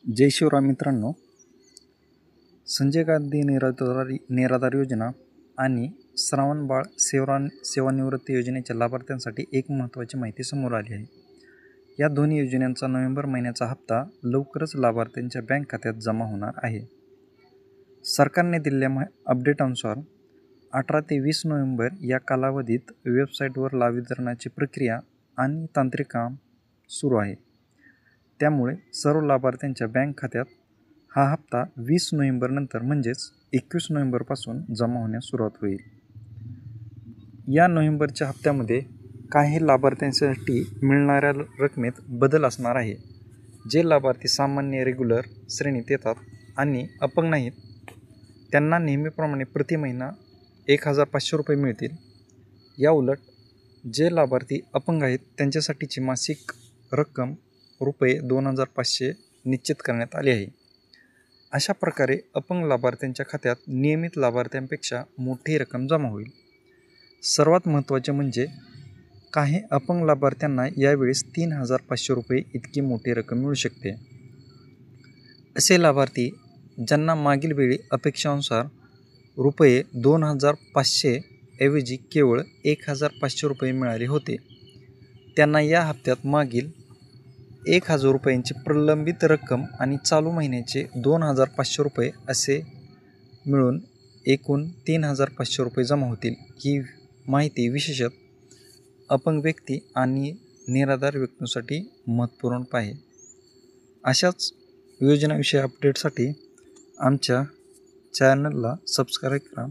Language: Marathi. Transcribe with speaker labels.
Speaker 1: जय शिवराम मित्रांनो, संजय गांधी निराधार योजना आणि श्रावणबाळ सेवानिवृत्ती योजनेच्या लाभार्थ्यांसाठी एक महत्त्वाची माहिती समोर आली आहे. या दोन्ही योजनांचा नोव्हेंबर महिन्याचा हप्ता लवकरच लाभार्थ्यांच्या बँक खात्यात जमा होणार आहे. सरकारने दिलेल्या अपडेटनुसार 18 ते 20 नोव्हेंबर या कालावधीत वेबसाईटवर लाभ वितरणाची प्रक्रिया आणि तांत्रिक काम सुरू आहे. त्यामुळे सर्व लाभार्थ्यांच्या बँक खात्यात हा हप्ता 20 नोव्हेंबरनंतर म्हणजेच 21 नोव्हेंबरपासून जमा होण्यास सुरुवात होईल. या नोव्हेंबरच्या हप्त्यामध्ये काही लाभार्थ्यांसाठी मिळणाऱ्या रकमेत बदल असणार आहे. जे लाभार्थी सामान्य रेग्युलर श्रेणीत येतात आणि अपंग नाहीत त्यांना नेहमीप्रमाणे प्रति महिना 1,500 रुपये मिळतील. या उलट जे लाभार्थी अपंग आहेत त्यांच्यासाठीची मासिक रक्कम रुपये 2,500 निश्चित करण्यात आली आहे. अशा प्रकारे अपंग लाभार्थ्यांच्या खात्यात नियमित लाभार्थ्यांपेक्षा मोठी रक्कम जमा होईल. सर्वात महत्त्वाचे म्हणजे काही अपंग लाभार्थ्यांना यावेळेस 3,500 रुपये इतकी मोठी रक्कम मिळू शकते. असे लाभार्थी ज्यांना मागील वेळी अपेक्षानुसार रुपये 2,500 ऐवजी केवळ 1,500 रुपये मिळाले होते त्यांना या हप्त्यात मागील 1,000 रुपयांची प्रलंबित रक्कम आणि चालू महिन्याचे 2,500 रुपये असे मिळून एकूण 3,500 रुपये जमा होतील. ही माहिती विशेषतः अपंग व्यक्ती आणि निराधार व्यक्तींसाठी महत्त्वपूर्ण आहे. अशाच योजनाविषयी अपडेटसाठी आमच्या चॅनलला सबस्क्राईब करा.